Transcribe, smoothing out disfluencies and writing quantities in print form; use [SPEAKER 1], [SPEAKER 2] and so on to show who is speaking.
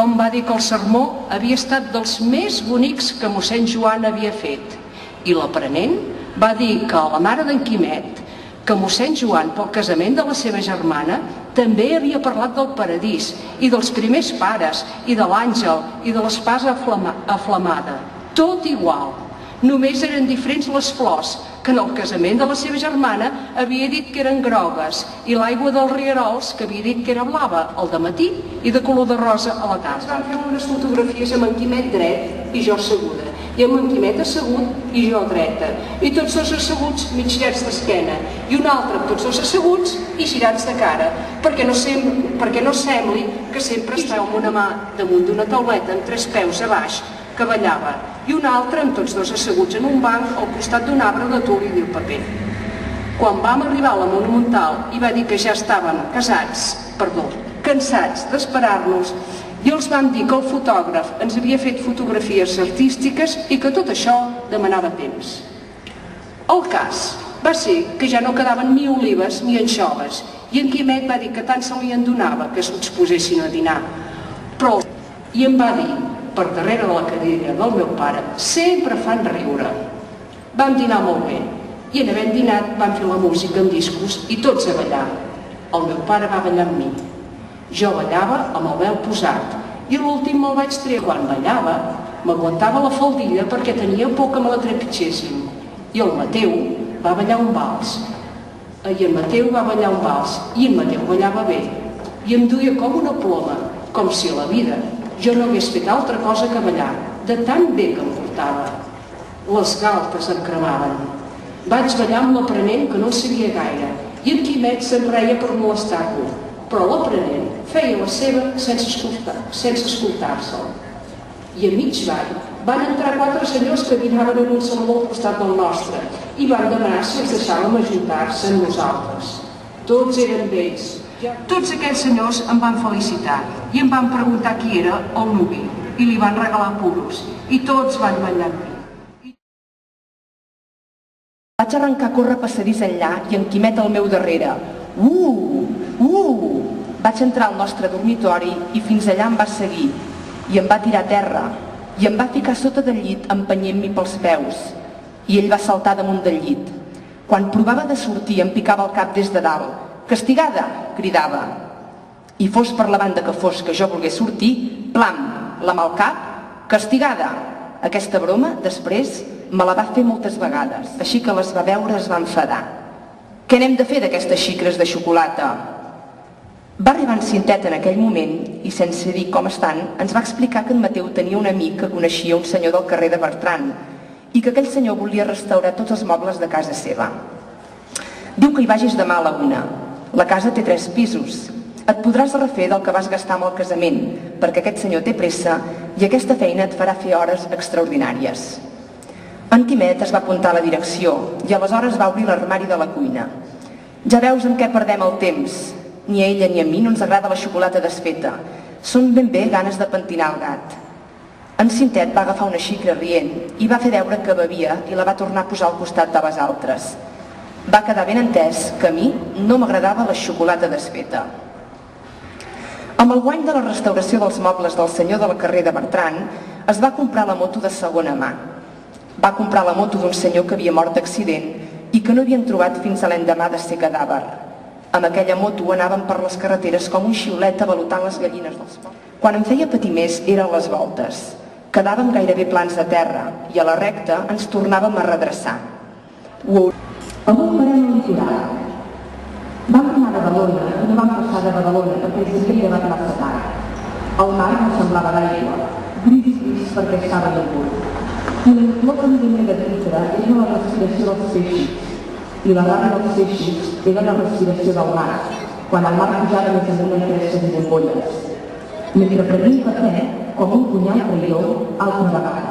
[SPEAKER 1] Tothom va dir que el sermó havia estat dels més bonics que mossèn Joan havia fet. I l'aprenent va dir que a la mare d'en Quimet, que mossèn Joan, pel casament de la seva germana, també havia parlat del paradís i dels primers pares i de l'àngel i de l'espasa aflamada. Tot igual. Només eren diferents les flors, que en el casament de la seva germana havia dit que eren grogues i l'aigua dels rierols que havia dit que era blava al dematí i de color de rosa a la tarda. Es van fer unes fotografies amb en Quimet dret i jo asseguda, i amb en Quimet assegut i jo dreta, i tots dos asseguts mig girats d'esquena, i un altre amb tots dos asseguts i girats de cara, perquè no sembli que sempre estava amb una mà damunt d'una tauleta amb 3 peus a baix que ballava, i un altre amb tots dos asseguts en un banc al costat d'un arbre de tuli i de paper. Quan vam arribar a la Monumental i va dir que ja estàvem cansats d'esperar-nos, i els vam dir que el fotògraf ens havia fet fotografies artístiques i que tot això demanava temps. El cas va ser que ja no quedaven ni olives ni anxoves, i en Quimet va dir que tant se li en donava que ens posessin a dinar. I em va dir, per darrere de la cadira del meu pare, sempre fan riure. Vam dinar molt bé, i en havent dinat vam fer la música amb discos i tots a ballar. El meu pare va ballar amb mi. Jo ballava amb el vel posat, i l'últim me'l vaig treure. Quan ballava, m'aguantava la faldilla perquè tenia por que me la trepitgessin. I el Mateu va ballar un vals. I en Mateu ballava bé, i em duia com una ploma, com si a la vida jo no hagués fet altra cosa que ballar, de tan bé que em portava. Les galtes em cremaven. Vaig ballar amb l'aprenent que no en sabia gaire, i en Quimet se'n reia per molestar-lo, però l'aprenent feia la seva sense escoltar-se'l. I a mig ball van entrar 4 senyors que dinaven en un saló al costat del nostre i van demanar si ens deixàvem ajuntar-se amb nosaltres. Tots eren vells. Tots aquells senyors em van felicitar i em van preguntar qui era el nuvi i li van regalar puros i tots van ballar amb mi.
[SPEAKER 2] Vaig arrencar a córrer passadís enllà i en Quimet al meu darrere. Vaig entrar al nostre dormitori i fins allà em va seguir i em va tirar a terra i em va ficar sota del llit empenyent-m'hi pels peus i ell va saltar damunt del llit. Quan provava de sortir em picava el cap des de dalt. «Castigada!», cridava. I fos per la banda que fos que jo volgués sortir, plam, la mà al cap, «Castigada!». Aquesta broma, després, me la va fer moltes vegades, així que les va veure es va enfadar. «Què n'hem de fer d'aquestes xicres de xocolata?». Va arribar en Cintet en aquell moment i, sense dir com estan, ens va explicar que en Mateu tenia un amic que coneixia un senyor del carrer de Bertran i que aquell senyor volia restaurar tots els mobles de casa seva. Diu que hi vagis demà a la 1. La casa té 3 pisos. Et podràs refer del que vas gastar amb el casament, perquè aquest senyor té pressa i aquesta feina et farà fer hores extraordinàries. En Quimet es va apuntar a la direcció i aleshores va obrir l'armari de la cuina. Ja veus en què perdem el temps. Ni a ella ni a mi no ens agrada la xocolata desfeta. Són ben bé ganes de pentinar el gat. En Cintet va agafar una xicra rient i va fer veure que bevia i la va tornar a posar al costat de les altres. Va quedar ben entès que a mi no m'agradava la xocolata desfeta. Amb el guany de la restauració dels mobles del senyor del carrer de Bertran, es va comprar la moto de segona mà. Va comprar la moto d'un senyor que havia mort d'accident i que no havien trobat fins a l'endemà de ser cadàver. Amb aquella moto anàvem per les carreteres com un xiulet avalotant les gallines dels pobles. Quan em feia patir més eren les voltes. Quedàvem gairebé plans de terra i a la recta ens tornàvem a redreçar. Avui farem el litoral. Vam anar de Badalona i no vam passar de Badalona perquè el dia va massa tard. El mar no semblava d'aigua, gris perquè estava llagut. I la flor que mi negativa era la respiració dels peixos i la ràbia dels peixos era la respiració del mar, quan el mar pujava més amunt en crestes i bombolles. Mentre prenia cafè, com un punyal traïdor, altra vegada.